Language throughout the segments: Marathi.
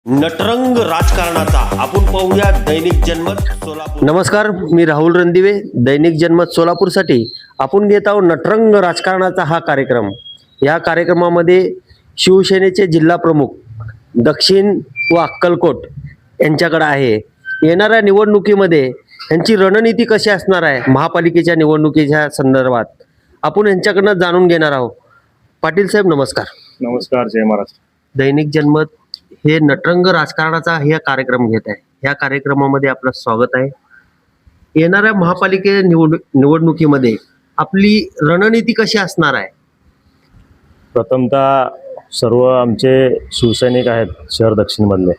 नटरंग राजकारणाचा आपण पाहूया दैनिक जनमत सोलापूर। नमस्कार, मी राहुल रणदिवे, दैनिक जनमत सोलापूरसाठी आपण घेत आहोत नटरंग राजकारणाचा हा कार्यक्रम। या कार्यक्रमामध्ये शिवसेनेचे जिल्हा प्रमुख दक्षिण व अक्कलकोट यांच्याकडे आहे। येणाऱ्या निवडणुकीमध्ये यांची रणनीती कशी असणार आहे महापालिकेच्या निवडणुकीच्या संदर्भात आपण यांच्याकडनं जाणून घेणार आहोत। पाटील साहेब नमस्कार। नमस्कार, जय महाराष्ट्र। दैनिक जनमत हे नटरंग राजकारणाचा हे कार्यक्रम घेत आहे। या कार्यक्रमामध्ये आपलं स्वागत आहे। येणाऱ्या महापालिके निवडणुकीमध्ये आपली रणनीती कशी असणार आहे? प्रथमतः सर्व आमचे शिवसैनिक आहेत शहर दक्षिण मधले,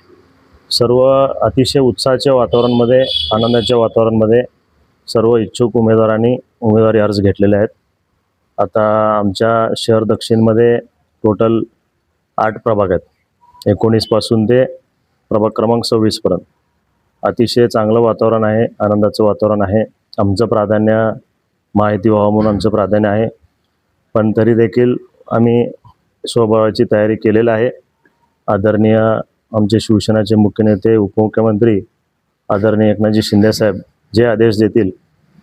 सर्व अतिशय उत्साहाच्या वातावरणामध्ये, आनंदाच्या वातावरणामध्ये सर्व इच्छुक उमेदवारांनी उमेदवारी अर्ज घेतलेले आहेत। आता आमच्या शहर दक्षिणमध्ये टोटल 8 प्रभाग आहेत, 19 पासून ते प्रभाग क्रमांक 26 पर्यंत। अतिशय चांगलं वातावरण आहे, आनंदाचं वातावरण आहे। आमचं प्राधान्य माहिती व्हावं म्हणून आमचं प्राधान्य आहे, पण तरी देखील आम्ही स्वबळाची तयारी केलेली आहे। आदरणीय आमचे शिवसेनेचे मुख्य नेते उपमुख्यमंत्री आदरणीय एकनाथजी शिंदे साहेब जे आदेश देतील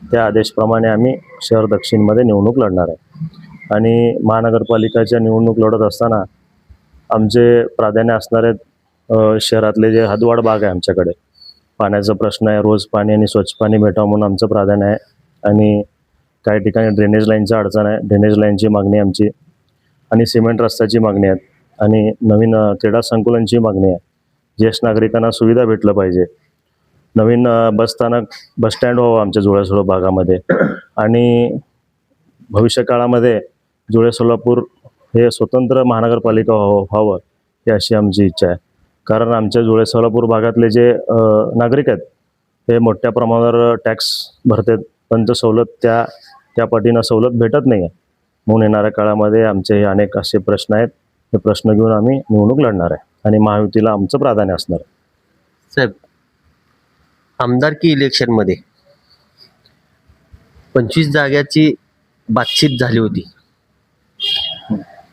त्या आदेशप्रमाणे आम्ही शहर दक्षिणमध्ये निवडणूक लढणार आहे। आणि महानगरपालिकाच्या निवडणूक लढत असताना आमचे प्राधान्य असणार आहेत शहरातले जे हदवाड भाग आहे, आमच्याकडे पाण्याचा प्रश्न आहे, रोज पाणी आणि स्वच्छ पाणी भेटावं म्हणून आमचं प्राधान्य आहे। आणि काही ठिकाणी ड्रेनेज लाईनची अडचण आहे, ड्रेनेज लाईनची मागणी आमची, आणि सिमेंट रस्त्याची मागणी आहे, आणि नवीन क्रीडा संकुलनची मागणी आहे। ज्येष्ठ नागरिकांना सुविधा भेटलं पाहिजे, नवीन बस स्टँड व्हावं आमच्या जुळे सोलापूर भागामध्ये, आणि भविष्य काळामध्ये जुळे सोलापूर हे स्वतंत्र महानगरपालिका व्हावं ही अशी आमची इच्छा आहे। कारण आमच्या जुळे सोलापूर भागातले जे नागरिक आहेत हे मोठ्या प्रमाणावर टॅक्स भरतात, पण तो सवलत त्या पटीनं सवलत भेटत नाही आहे। म्हणून येणाऱ्या काळामध्ये आमचे हे अनेक असे प्रश्न आहेत, हे प्रश्न घेऊन आम्ही निवडणूक लढणार आहे आणि महायुतीला आमचं प्राधान्य असणार आहे। साहेब, आमदारकी इलेक्शनमध्ये 25 जागाची बातचीत झाली होती।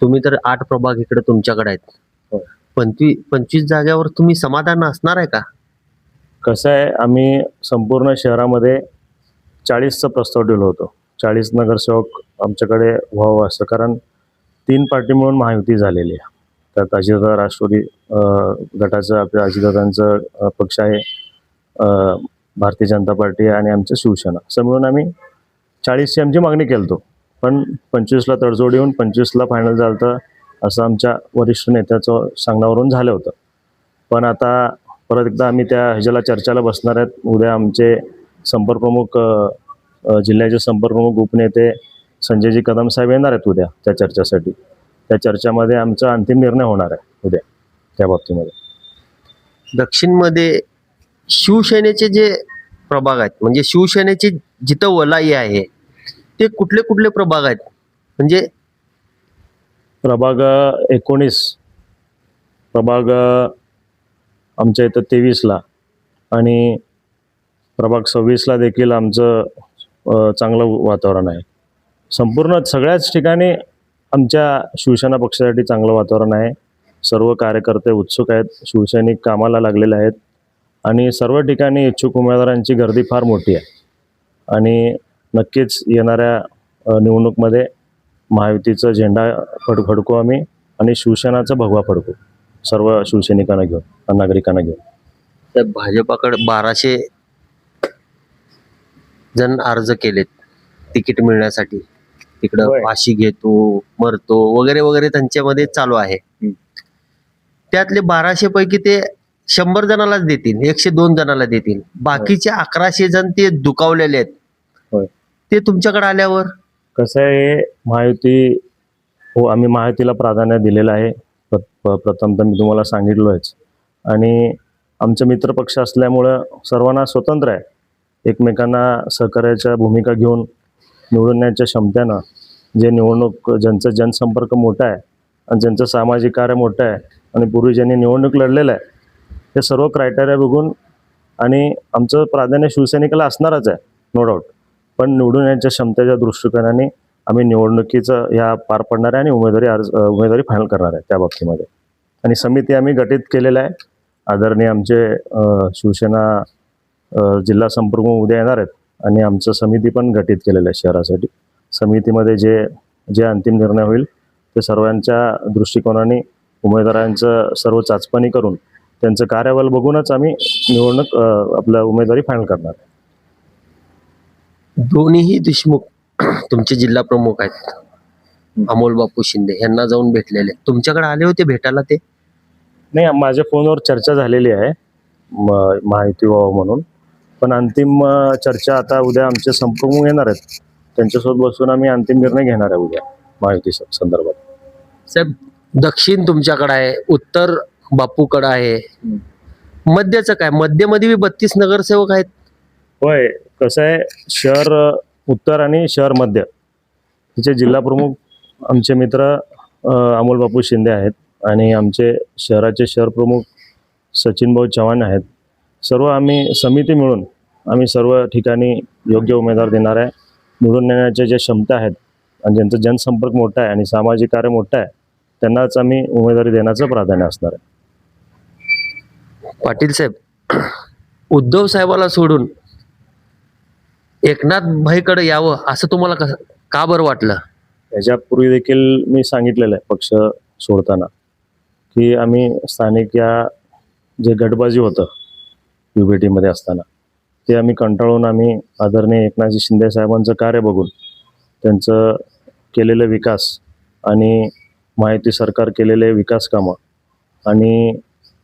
तुम्ही तर 8 प्रभाग इकडे तुमच्याकडे आहेत, 25 जागेवर तुम्ही समाधान असणार आहे का? कसं आहे, आम्ही संपूर्ण शहरामध्ये 40चा प्रस्ताव दिला होतो, 40 नगरसेवक आमच्याकडे व्हावं असं, कारण 3 पार्टी मिळून महायुती झालेली आहे। त्यात अजितदादा राष्ट्रवादी गटाचं, आपल्या अजितदादांचं पक्ष आहे, भारतीय जनता पार्टी आणि आमचं शिवसेना, असं मिळून आम्ही 40ची आमची मागणी केलतो, पण 25ला तडजोड येऊन 25ला फायनल झालं होतं असं आमच्या वरिष्ठ नेत्याचं सांगण्यावरून झालं होतं। पण आता परत एकदा आम्ही त्या ह्याच्याला चर्चेला बसणार आहेत। उद्या आमचे संपर्कप्रमुख, जिल्ह्याचे संपर्कप्रमुख उपनेते संजयजी कदम साहेब येणार आहेत उद्या त्या चर्चेसाठी। त्या चर्चेमध्ये आमचा अंतिम निर्णय होणार आहे उद्या त्या बाबतीमध्ये। दक्षिणमध्ये शिवसेनेचे जे प्रभाग आहेत, म्हणजे शिवसेनेची जिथं वलाई आहे ते कुठले कुठले प्रभाग आहेत? म्हणजे प्रभाग 19, प्रभाग आमच्या इथं 23ला, आणि प्रभाग 26ला देखील आमचं चांगलं वातावरण आहे। संपूर्ण सगळ्याच ठिकाणी आमच्या शिवसेना पक्षासाठी चांगलं वातावरण आहे। सर्व कार्यकर्ते उत्सुक आहेत, शिवसैनिक कामाला लागलेले आहेत, आणि सर्व ठिकाणी इच्छुक उमेदवारांची गर्दी फार मोठी आहे। आणि नक्कीच येणाऱ्या निवडणूकमध्ये महायुतीचा झेंडा फडकवू आम्ही, आणि शिवसेनाचा भगवा फडकू सर्व शिवसैनिकांना घेऊन, नागरिकांना घेऊन। तर भाजपाकडे 1200 जण अर्ज केलेत तिकीट मिळण्यासाठी, तिकडं होय। फाशी घेतो, मरतो वगैरे वगैरे त्यांच्यामध्ये चालू आहे। त्यातले 1200 पैकी ते 100 जणालाच देतील, 102 जणाला देतील, बाकीचे 1100 जण ते दुखावलेले आहेत। होय, ते तुमच्याकडे आल्यावर कसं आहे, महायुती हो, आम्ही महायुतीला प्राधान्य दिलेलं आहे। प्रथमतः मी तुम्हाला सांगितलोच, आणि आमचे मित्रपक्ष असल्यामुळं सर्वांना स्वतंत्र आहे, एकमेकांना सहकार्याच्या भूमिका घेऊन निवडून येण्याच्या क्षमतेनं जे निवडणूक, ज्यांचा जनसंपर्क मोठा आहे आणि ज्यांचं सामाजिक कार्य मोठं आहे, आणि पूर्वी ज्यांनी निवडणूक लढलेलं आहे, हे सर्व क्रायटेरिया बघून, आणि आमचं प्राधान्य शिवसैनिकाला असणारच आहे नो डाऊट, पण निवडून येण्याच्या क्षमतेच्या दृष्टिकोनाने आम्ही निवडणुकीचं ह्या पार पडणार आहे आणि उमेदवारी फायनल करणार आहे त्या बाबतीमध्ये। आणि समिती आम्ही गठीत केलेलं आहे, आदरणीय आमचे शिवसेना जिल्हा संपर्क उद्या येणार आहेत आणि आमचं समिती पण गठीत केलेलं आहे शहरासाठी. समितीमध्ये जे अंतिम निर्णय होईल ते सर्वांच्या दृष्टिकोनाने उमेदवारांचं सर्व चाचपणी करून त्यांचं कार्याबल बघूनच आम्ही निवडणूक आपल्या उमेदवारी फायनल करणार आहे. दोन्हीही देशमुख तुमचे जिल्हा प्रमुख आहेत, अमोल बापू शिंदे यांना जाऊन भेटलेले. तुमच्याकडे आले होते भेटायला ते? नाही, माझ्या फोनवर चर्चा झालेली आहे माहिती व्हावं म्हणून, पण अंतिम चर्चा आता उद्या आमचे संप्रमुख येणार आहेत, त्यांच्यासोबत बसून आम्ही अंतिम निर्णय घेणार आहे उद्या माहिती संदर्भात. साहेब, दक्षिण तुमच्याकडे आहे, उत्तर बापूकडे आहे, मध्यचं काय? मध्यमध्ये 32 नगरसेवक आहेत. होय, कसं आहे, शहर उत्तर आणि शहर मध्य तिचे जिल्हा प्रमुख आमचे मित्र अमोल बापू शिंदे आहेत आणि आमचे शहराचे शहर प्रमुख सचिन भाऊ चव्हाण आहेत. सर्व आम्ही समिती मिळून आम्ही सर्व ठिकाणी योग्य उमेदवार देणार आहे. निवडून येण्याच्या ज्या क्षमता आहेत आणि ज्यांचा जनसंपर्क मोठा आहे आणि सामाजिक कार्य मोठं आहे त्यांनाच आम्ही उमेदवारी देण्याचं प्राधान्य असणार आहे. पाटील साहेब, उद्धव साहेबाला सोडून एकनाथ भाईकडे यावं असं तुम्हाला का बरं वाटलं? याच्यापूर्वी देखील मी सांगितलेलं आहे पक्ष सोडताना की आम्ही स्थानिक या जे गटबाजी होतं UBT-मध्ये असताना ते आम्ही कंटाळून आम्ही आदरणीय एकनाथजी शिंदे साहेबांचं कार्य बघून त्यांचं केलेलं विकास आणि माहिती सरकार केलेले विकास कामं आणि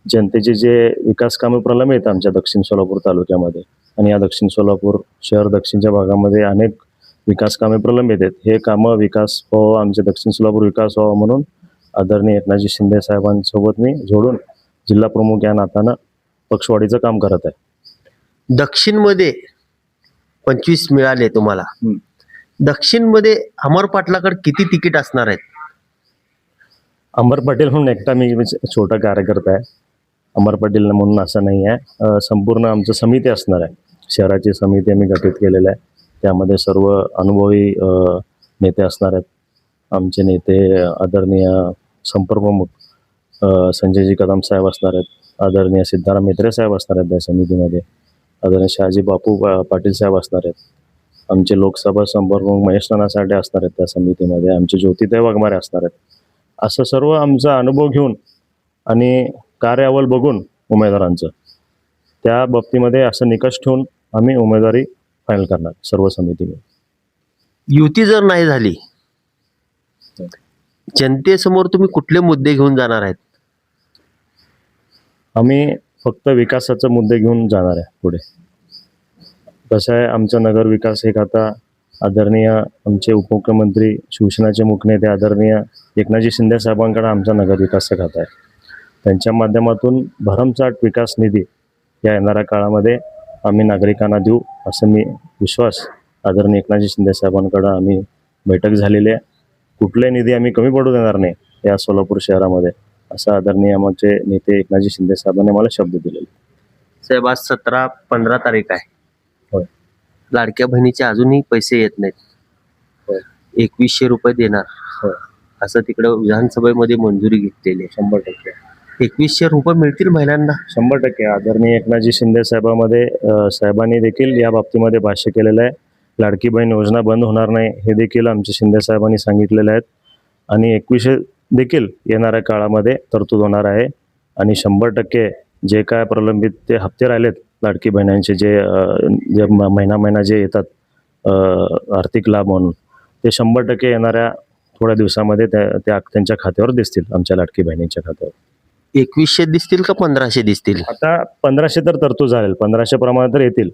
जनतेचे जे विकास कामं प्रलंबित आहेत आमच्या दक्षिण सोलापूर तालुक्यामध्ये आणि या दक्षिण सोलापूर शहर दक्षिणच्या भागामध्ये अनेक विकास कामे प्रलंबित आहेत. हे कामं विकास व्हावं, आमचे दक्षिण सोलापूर विकास व्हावा म्हणून आदरणीय एकनाथजी शिंदे साहेबांसोबत मी जोडून जिल्हा प्रमुख या नात्यानं पक्षवाढीचं काम करत आहे. दक्षिणमध्ये 25 मिळाले तुम्हाला. दक्षिणमध्ये अमर पाटलाकडे किती तिकीट असणार आहेत? अमर पाटील म्हणून एकटा मी छोटा कार्यकर्ता आहे. अमर पाटील म्हणून असं नाही आहे. संपूर्ण आमचं समिती असणार आहे. शहराची समिती आम्ही गठीत केलेलं आहे. त्यामध्ये सर्व अनुभवी नेते असणार आहेत. आमचे नेते आदरणीय संपर्कप्रमुख संजयजी कदम साहेब असणार आहेत. आदरणीय सिद्धाराम म्हेत्रे साहेब असणार आहेत त्या समितीमध्ये. आदरणीय शहाजी बापू पाटील साहेब असणार आहेत. आमचे लोकसभा संपर्कप्रमुख महेश नाना साठे असणार आहेत त्या समितीमध्ये. आमचे ज्योतिताई वाघमारे असणार आहेत. असं सर्व आमचा अनुभव घेऊन आणि कार्य अहवाल बघून उमेदवारांचं त्या बाबतीमध्ये असं निकष ठेवून आम्ही उमेदवारी फायनल करणार सर्व समितीने. युती जर नाही झाली, जनतेसमोर तुम्ही कुठले मुद्दे घेऊन जाणार आहेत? आम्ही फक्त विकासाचे मुद्दे घेऊन जाणार आहे पुढे. कसं आहे, आमचा नगर विकास हे खाता आदरणीय आमचे उपमुख्यमंत्री शिवसेनेचे मुखनेते आदरणीय एकनाथजी शिंदे साहेबांकडे आमचा नगर विकासचं खाता आहे. त्यांच्या माध्यमातून भरमसाठ विकास निधी या येणाऱ्या काळामध्ये आम्ही नागरिकांना देऊ असं मी विश्वास आदरणीय एकनाथजी शिंदे साहेबांकडे आम्ही बैठक झालेली आहे. कुठले निधी आम्ही कमी पडू देणार नाही या सोलापूर शहरामध्ये असं आदरणीय आमचे नेते एकनाथजी शिंदे साहेबांनी मला शब्द दिलेले. साहेब, आज 17-15 तारीख आहे. होय. लाडक्या बहिणीचे अजूनही पैसे येत नाहीत. होय. 2100 रुपये देणार. होय. असं तिकडे विधानसभेमध्ये मंजुरी घेतलेली आहे. 100%. 2100 रुपये मिळतील महिलांना? 100%. आदरणीय एकनाथजी शिंदे साहेबांनी देखील या बाबतीमध्ये भाष्य केलेलं आहे. लाडकी बहीण योजना बंद होणार नाही हे देखील आमचे शिंदे साहेबांनी सांगितलेले आहेत आणि 2100 देखील येणाऱ्या काळामध्ये तरतूद होणार आहे आणि 100% जे काय प्रलंबित ते हप्ते राहिलेत लाडकी बहिणांचे जे महिना जे येतात आर्थिक लाभ म्हणून ते 100% येणाऱ्या थोड्या दिवसामध्ये त्यांच्या खात्यावर दिसतील, आमच्या लाडकी बहिणींच्या खात्यावर. 2100 दिसतील का 1500 दिसतील? आता 1500 तर तरतूद झालेल, 1500 प्रमाणे तर येतील.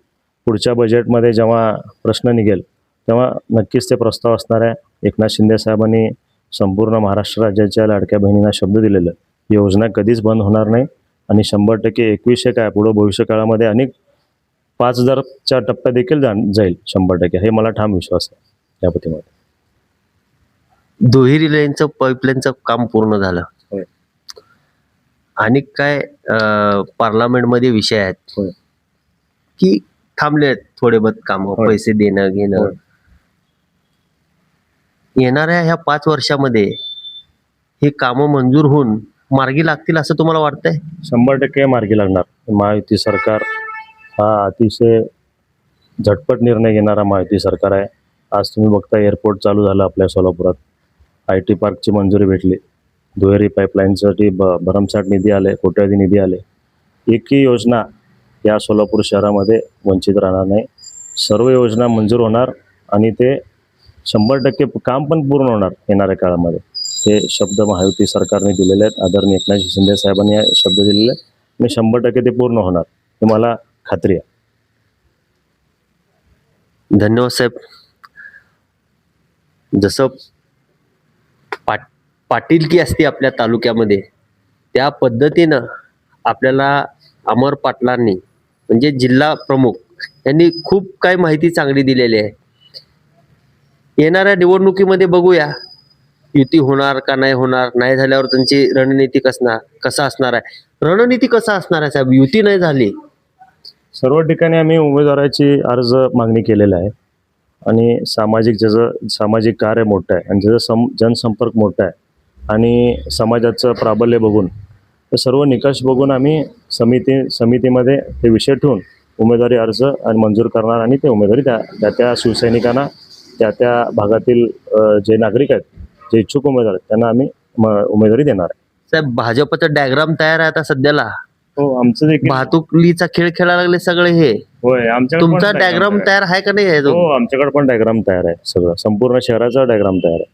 पुढच्या बजेटमध्ये जेव्हा प्रश्न निघेल तेव्हा नक्कीच ते प्रस्ताव असणार आहे. एकनाथ शिंदे साहेबांनी संपूर्ण महाराष्ट्र राज्याच्या लाडक्या बहिणींना शब्द दिलेला आहे, योजना कधीच बंद होणार नाही आणि 100% 2100 काय पुढं भविष्य काळामध्ये अनेक 5000च्या टप्प्या देखील जाईल 100%. हे मला ठाम विश्वास आहे या बाबतीमध्ये. दुहेरी लाईनचं पाईपलाईनचं काम पूर्ण झालं. होय. आणि काय पार्लमेंटमध्ये विषय आहेत होय. की थांबले आहेत थोडे बहुत काम, होय. पैसे देणं घेणं. होय. येणाऱ्या ह्या 5 वर्षामध्ये हे कामं मंजूर होऊन मार्गी लागतील असं तुम्हाला वाटतंय? 100% मार्गी लागणार. महायुती सरकार हा अतिशय झटपट निर्णय घेणारा महायुती सरकार आहे. आज तुम्ही बघता एअरपोर्ट चालू झालं आपल्या सोलापुरात, IT पार्कची मंजुरी भेटली, दुहेरी पाईपलाईनसाठी भरमसाठ निधी आले, कोट्यवधी निधी आले. एकही योजना या सोलापूर शहरामध्ये वंचित राहणार नाही. सर्व योजना मंजूर होणार आणि ते 100% काम पण पूर्ण होणार येणाऱ्या काळामध्ये. हे शब्द महायुती सरकारने दिलेले आहेत. आदरणीय एकनाथ शिंदे साहेबांनी हे शब्द दिलेले आहेत आणि 100% ते पूर्ण होणार, हे मला खात्री आहे. धन्यवाद साहेब. जसं पाटीलकी असते आपल्या तालुक्यामध्ये, त्या पद्धतीनं आपल्याला अमर पाटलांनी म्हणजे जिल्हा प्रमुख यांनी खूप काही माहिती चांगली दिलेली आहे. येणाऱ्या निवडणुकीमध्ये बघूया युती होणार का नाही होणार, नाही झाल्यावर त्यांची रणनीती कसा असणार आहे. रणनीती कसा असणार आहे साहेब? युती नाही झाली, सर्व ठिकाणी आम्ही उमेदवाराची अर्ज मागणी केलेला आहे आणि ज्याचं सामाजिक कार्य मोठं आहे आणि ज्याचा जनसंपर्क मोठा आहे आणि समाजाचं प्राबल्य बघून, तर सर्व निकष बघून आम्ही समितीमध्ये ते विषय ठेवून उमेदवारी अर्ज आणि मंजूर करणार आणि ते उमेदवारी त्या शिवसैनिकांना, त्या भागातील जे नागरिक आहेत, जे इच्छुक उमेदवार आहेत, त्यांना आम्ही उमेदवारी देणार आहे. साहेब भाजपचं डायग्राम तयार आहे आता सध्याला. हो, आमचं देखील वाहतुकीचा खेळ खेळायला लागले सगळे हे. होय, आमच्याकडे पण तुमचा डायग्राम तयार आहे का नाही आहे? हो, आमच्याकडे पण डायग्राम तयार आहे. सगळं संपूर्ण शहराचा डायग्राम तयार आहे.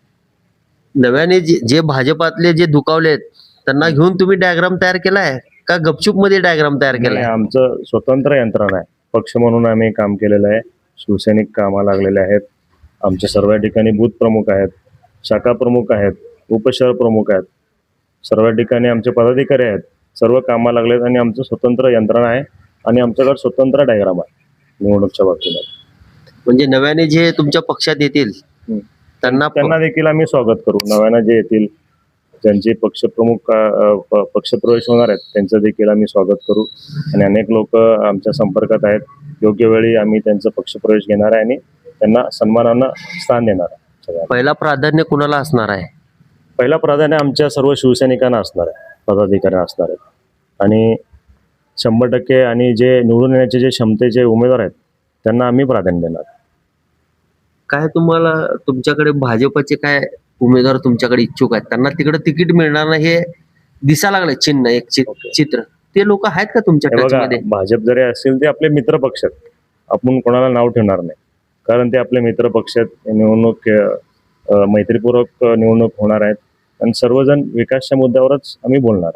नव्याने जे भाजपातले जे दुखावलेत त्यांना घेऊन तुम्ही डायग्राम तयार केलाय का गपचूप मध्ये डायग्राम तयार केलाय? नाही, आमचं स्वतंत्र यंत्रणा आहे. पक्ष म्हणून आम्ही काम केलेलं आहे. शिवसैनिक कामाला लागलेले आहेत. आमच्या सर्व ठिकाणी बूथ प्रमुख आहेत, शाखा प्रमुख आहेत, उपशहर प्रमुख आहेत. सर्व ठिकाणी आमचे पदाधिकारी आहेत. सर्व कामाला लागलेत आणि आमचं स्वतंत्र यंत्रणा आहे आणि आमच्याकडे स्वतंत्र डायग्राम आहे निवडणूकच्या बाबतीत. म्हणजे नव्याने जे तुमच्या पक्षात येतील त्यांना देखील आम्ही स्वागत करू. नव्यानं जे येतील, ज्यांचे पक्षप्रमुख पक्षप्रवेश होणार आहेत, त्यांचं देखील आम्ही स्वागत करू आणि अनेक लोक आमच्या संपर्कात आहेत. योग्य वेळी आम्ही त्यांचा पक्षप्रवेश घेणार आहे आणि त्यांना सन्मानानं स्थान देणार आहे. पहिला प्राधान्य कुणाला असणार आहे? पहिला प्राधान्य आमच्या सर्व शिवसैनिकांना असणार आहे, पदाधिकाऱ्यांना असणार आहेत आणि 100% आणि जे निवडून येण्याचे जे क्षमतेचे उमेदवार आहेत त्यांना आम्ही प्राधान्य देणार. काय तुम्हाला तुमच्याकडे भाजपचे काय उमेदवार तुमच्याकडे इच्छुक आहेत, त्यांना तिकडे तिकीट मिळणार नाही हे दिसा लागलं चिन्ह, एक चित्र, ते लोक आहेत का तुमच्या टचमध्ये? भाजप जरी असेल ते आपले मित्र पक्ष आहेत. आपण कोणाला नाव ठेवणार नाही, कारण ते आपले मित्र पक्ष आहेत. निवडणूक मैत्रीपूर्वक निवडणूक होणार आहेत आणि सर्वजण विकासच्या मुद्द्यावरच आम्ही बोलणार,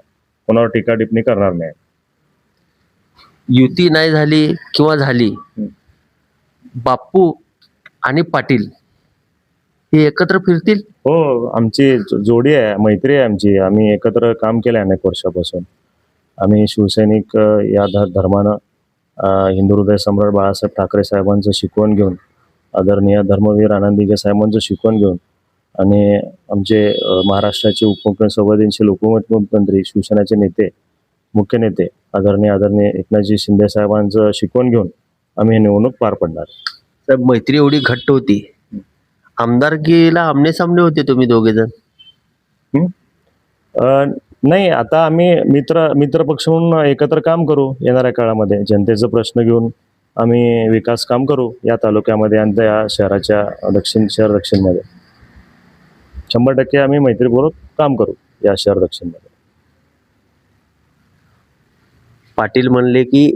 कोणावर टीका टिप्पणी करणार नाही. युती नाही झाली किंवा झाली, बापू आणि पाटील हे एकत्र फिरतील? हो, आमची जोडी आहे, मैत्री आहे आमची. आम्ही एकत्र काम केलं अनेक वर्षापासून. आम्ही शिवसैनिक या धर्मानं हिंदू हृदय सम्राट बाळासाहेब ठाकरे साहेबांचं शिकवण घेऊन, आदरणीय धर्मवीर आनंद दिघे साहेबांचं शिकवण घेऊन आणि आमचे महाराष्ट्राचे संवेदनशील उपमुख्यमंत्री, शिवसेनेचे नेते, मुख्य नेते आदरणीय एकनाथजी शिंदे साहेबांचं शिकवण घेऊन आम्ही हे निवडणूक पार पडणार. साहेब मैत्री एवढी घट्ट होती, आमदारकीला आमने सामने होते तुम्ही दोघे जण? नाही, आता आम्ही मित्र पक्ष म्हणून एकत्र काम करू. येणाऱ्या काळामध्ये जनतेचा प्रश्न घेऊन आम्ही विकास काम करू या तालुक्यामध्ये आणि त्या शहराच्या दक्षिणमध्ये. 100% आम्ही मैत्रीपूर्वक काम करू या शहर दक्षिणमध्ये. पाटील म्हणले की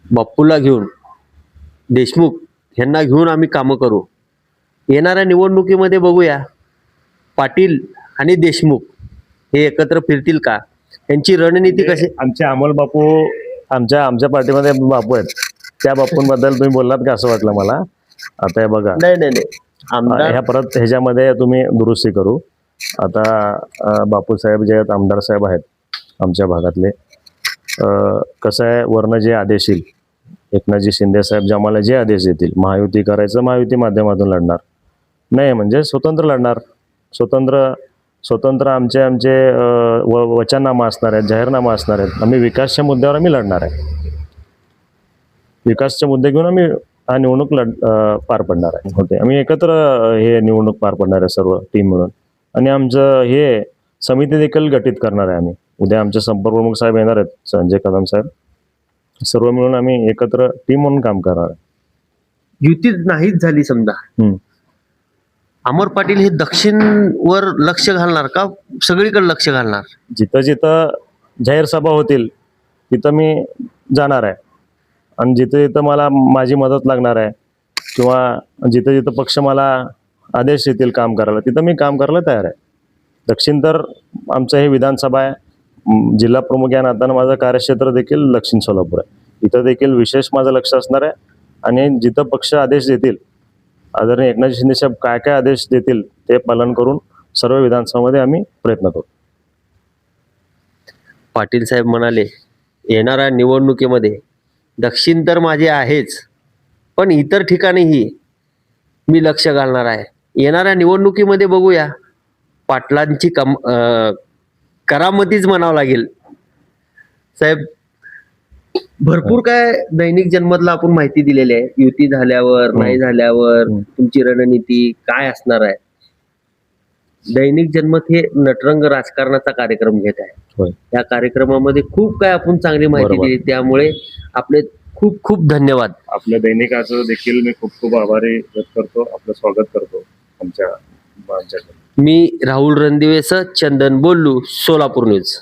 बाप्पूला घेऊन, देशमुख यांना घेऊन आम्ही कामं करू. येणाऱ्या निवडणुकीमध्ये बघूया पाटील आणि देशमुख हे एकत्र फिरतील का, यांची रणनीती कशी? आमचे अमोल बापू आमच्या पार्टीमध्ये बापू आहेत. त्या बापूंबद्दल तुम्ही बोललात का असं वाटलं मला. आता हे बघा, नाही आमदार परत ह्याच्यामध्ये तुम्ही दुरुस्ती करू. आता बापू साहेब जे आहेत, आमदार साहेब आहेत आमच्या भागातले, कसं आहे, वरनं जे आदेश येईल, एकनाथजी शिंदे साहेब जे आम्हाला जे आदेश देतील, महायुती करायचं, महायुती माध्यमातून लढणार, नाही म्हणजे स्वतंत्र लढणार. स्वतंत्र आमचे वचननामा असणार आहेत, जाहीरनामा असणार आहेत. आम्ही विकासच्या मुद्द्यावर आम्ही लढणार आहे. विकासचे मुद्दे घेऊन आम्ही हा निवडणूक पार पडणार आहे. होते आम्ही एकत्र हे निवडणूक पार पडणार आहे सर्व टीम मिळून. आणि आमचं हे समिती देखील गठीत करणार आहे आम्ही. उद्या आमचे संपर्क प्रमुख साहेब येणार आहेत, संजय कदम साहेब. सर्व मिळून आम्ही एकत्र टीम म्हणून काम करणार आहे. युतीच नाहीच झाली समजा, हम्म. अमर पाटील हे दक्षिणवर लक्ष घालणार का सगळीकडे लक्ष घालणार? जिथं जिथं जाहीर सभा होतील तिथं मी जाणार आहे, आणि जिथं जिथं मला माझी मदत लागणार आहे किंवा जिथं जिथं पक्ष मला आदेश देतील काम करायला, तिथं मी काम करायला तयार आहे. दक्षिण तर आमचं हे विधानसभा आहे, जिल्हा प्रमुख या नात्यानं माझं कार्यक्षेत्र देखील दक्षिण सोलापूर आहे. इथं देखील विशेष माझं लक्ष असणार आहे, आणि जिथं पक्ष आदेश देतील, आदरणीय एकनाथ शिंदे साहेब काय काय आदेश देतील ते पालन करून सर्व विधानसभामध्ये आम्ही प्रयत्न करू. पाटील साहेब म्हणाले येणाऱ्या निवडणुकीमध्ये दक्षिण तर माझे आहेच, पण इतर ठिकाणीही मी लक्ष घालणार आहे. येणाऱ्या निवडणुकीमध्ये बघूया, पाटलांची करामतीच म्हणावं लागेल. साहेब, भरपूर काय दैनिक जनमतला आपण माहिती दिलेली आहे, युती झाल्यावर नाही झाल्यावर तुमची रणनीती काय असणार आहे. दैनिक जनमत हे नटरंग राजकारणाचा कार्यक्रम घेत आहे. होय. या कार्यक्रमामध्ये खूप काय आपण चांगली माहिती बरोबर. दिली, त्यामुळे आपले खूप खूप धन्यवाद. आपल्या दैनिकाचं देखील मी खूप खूप आभारी व्यक्त करतो, आपलं स्वागत करतो आमच्या. मी राहुल रणदिवेसह चंदन बोल्लू, सोलापूर न्यूज.